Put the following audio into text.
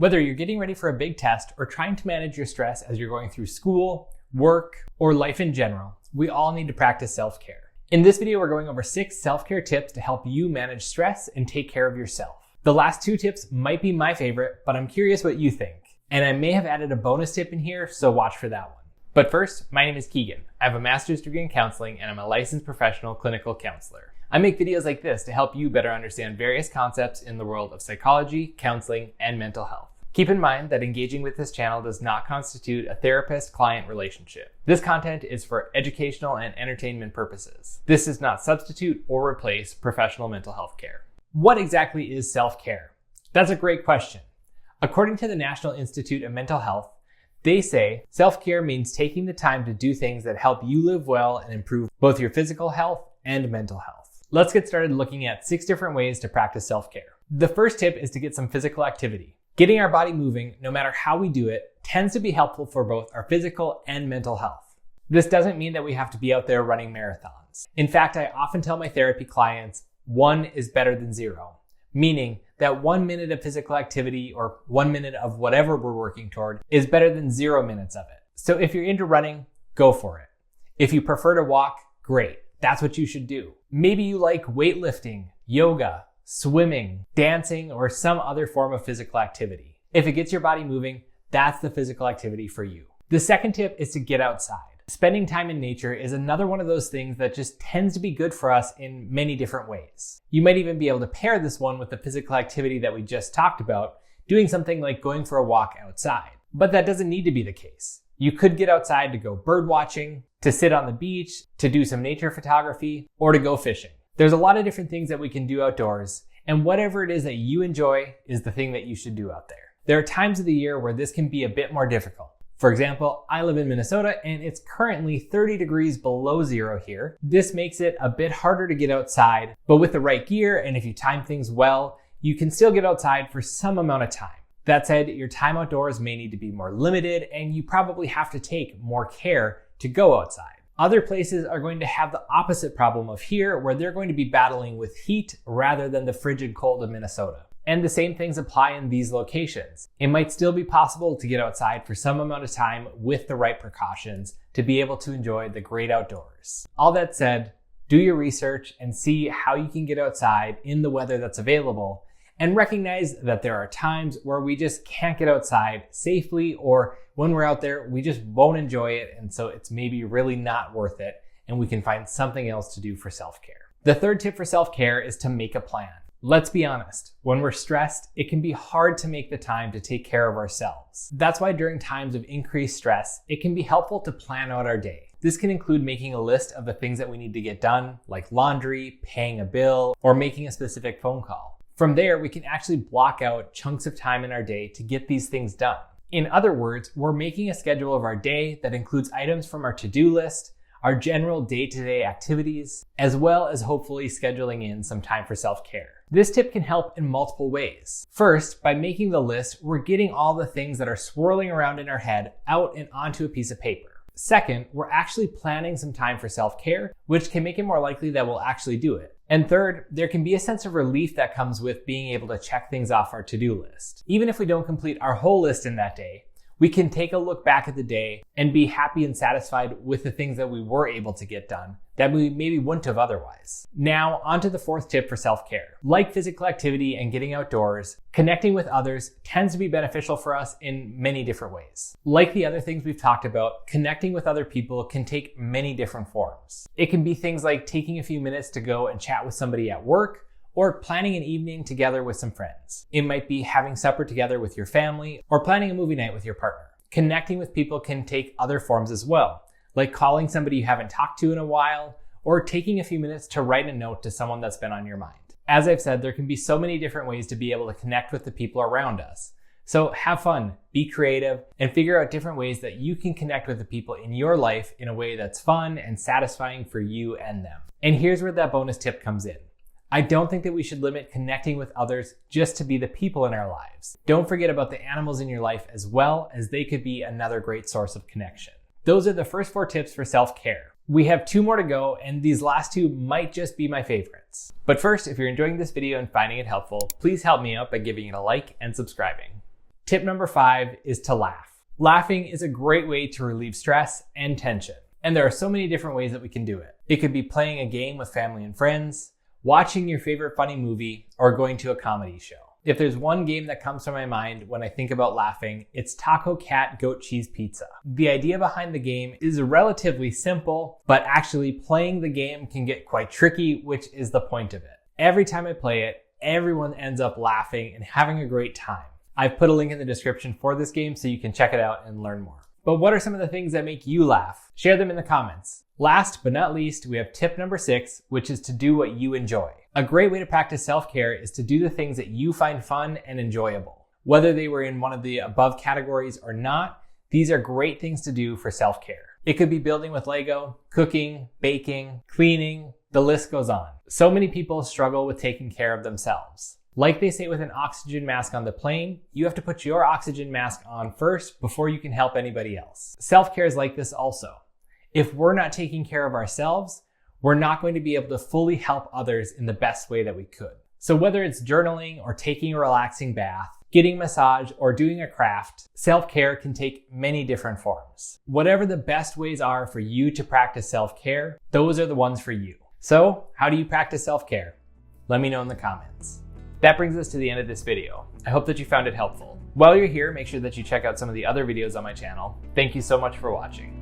Whether you're getting ready for a big test or trying to manage your stress as you're going through school, work, or life in general, we all need to practice self-care. In this video, we're going over 6 self-care tips to help you manage stress and take care of yourself. The last 2 tips might be my favorite, but I'm curious what you think. And I may have added a bonus tip in here, so watch for that one. But first, my name is Keegan. I have a master's degree in counseling and I'm a licensed professional clinical counselor. I make videos like this to help you better understand various concepts in the world of psychology, counseling, and mental health. Keep in mind that engaging with this channel does not constitute a therapist-client relationship. This content is for educational and entertainment purposes. This does not substitute or replace professional mental health care. What exactly is self-care? That's a great question. According to the National Institute of Mental Health, they say self-care means taking the time to do things that help you live well and improve both your physical health and mental health. Let's get started looking at 6 different ways to practice self-care. The first tip is to get some physical activity. Getting our body moving, no matter how we do it, tends to be helpful for both our physical and mental health. This doesn't mean that we have to be out there running marathons. In fact, I often tell my therapy clients, 1 is better than 0, meaning that 1 minute of physical activity or 1 minute of whatever we're working toward is better than 0 minutes of it. So if you're into running, go for it. If you prefer to walk, great. That's what you should do. Maybe you like weightlifting, yoga, swimming, dancing, or some other form of physical activity. If it gets your body moving, that's the physical activity for you. The second tip is to get outside. Spending time in nature is another one of those things that just tends to be good for us in many different ways. You might even be able to pair this one with the physical activity that we just talked about, doing something like going for a walk outside. But that doesn't need to be the case. You could get outside to go bird watching, to sit on the beach, to do some nature photography, or to go fishing. There's a lot of different things that we can do outdoors, and whatever it is that you enjoy is the thing that you should do out there. There are times of the year where this can be a bit more difficult. For example, I live in Minnesota and it's currently 30 degrees below 0 here. This makes it a bit harder to get outside, but with the right gear and if you time things well, you can still get outside for some amount of time. That said, your time outdoors may need to be more limited and you probably have to take more care to go outside. Other places are going to have the opposite problem of here, where they're going to be battling with heat rather than the frigid cold of Minnesota. And the same things apply in these locations. It might still be possible to get outside for some amount of time with the right precautions to be able to enjoy the great outdoors. All that said, do your research and see how you can get outside in the weather that's available, and recognize that there are times where we just can't get outside safely, or when we're out there, we just won't enjoy it, and so it's maybe really not worth it, and we can find something else to do for self-care. The third tip for self-care is to make a plan. Let's be honest, when we're stressed, it can be hard to make the time to take care of ourselves. That's why during times of increased stress, it can be helpful to plan out our day. This can include making a list of the things that we need to get done, like laundry, paying a bill, or making a specific phone call. From there, we can actually block out chunks of time in our day to get these things done. In other words, we're making a schedule of our day that includes items from our to-do list, our general day-to-day activities, as well as hopefully scheduling in some time for self-care. This tip can help in multiple ways. First, by making the list, we're getting all the things that are swirling around in our head out and onto a piece of paper. Second, we're actually planning some time for self-care, which can make it more likely that we'll actually do it. And third, there can be a sense of relief that comes with being able to check things off our to-do list. Even if we don't complete our whole list in that day, we can take a look back at the day and be happy and satisfied with the things that we were able to get done that we maybe wouldn't have otherwise. Now, on to the 4th tip for self-care. Like physical activity and getting outdoors, connecting with others tends to be beneficial for us in many different ways. Like the other things we've talked about, connecting with other people can take many different forms. It can be things like taking a few minutes to go and chat with somebody at work, or planning an evening together with some friends. It might be having supper together with your family, or planning a movie night with your partner. Connecting with people can take other forms as well, like calling somebody you haven't talked to in a while, or taking a few minutes to write a note to someone that's been on your mind. As I've said, there can be so many different ways to be able to connect with the people around us. So have fun, be creative, and figure out different ways that you can connect with the people in your life in a way that's fun and satisfying for you and them. And here's where that bonus tip comes in. I don't think that we should limit connecting with others just to be the people in our lives. Don't forget about the animals in your life as well, as they could be another great source of connection. Those are the first 4 tips for self-care. We have 2 more to go, and these last 2 might just be my favorites. But first, if you're enjoying this video and finding it helpful, please help me out by giving it a like and subscribing. Tip number 5 is to laugh. Laughing is a great way to relieve stress and tension. And there are so many different ways that we can do it. It could be playing a game with family and friends, watching your favorite funny movie, or going to a comedy show. If there's one game that comes to my mind when I think about laughing, it's Taco Cat Goat Cheese Pizza. The idea behind the game is relatively simple, but actually playing the game can get quite tricky, which is the point of it. Every time I play it, everyone ends up laughing and having a great time. I've put a link in the description for this game so you can check it out and learn more. But what are some of the things that make you laugh? Share them in the comments. Last but not least, we have tip number 6, which is to do what you enjoy. A great way to practice self-care is to do the things that you find fun and enjoyable. Whether they were in one of the above categories or not, these are great things to do for self-care. It could be building with Lego, cooking, baking, cleaning, the list goes on. So many people struggle with taking care of themselves. Like they say with an oxygen mask on the plane, you have to put your oxygen mask on first before you can help anybody else. Self-care is like this also. If we're not taking care of ourselves, we're not going to be able to fully help others in the best way that we could. So whether it's journaling or taking a relaxing bath, getting a massage, or doing a craft, self-care can take many different forms. Whatever the best ways are for you to practice self-care, those are the ones for you. So how do you practice self-care? Let me know in the comments. That brings us to the end of this video. I hope that you found it helpful. While you're here, make sure that you check out some of the other videos on my channel. Thank you so much for watching.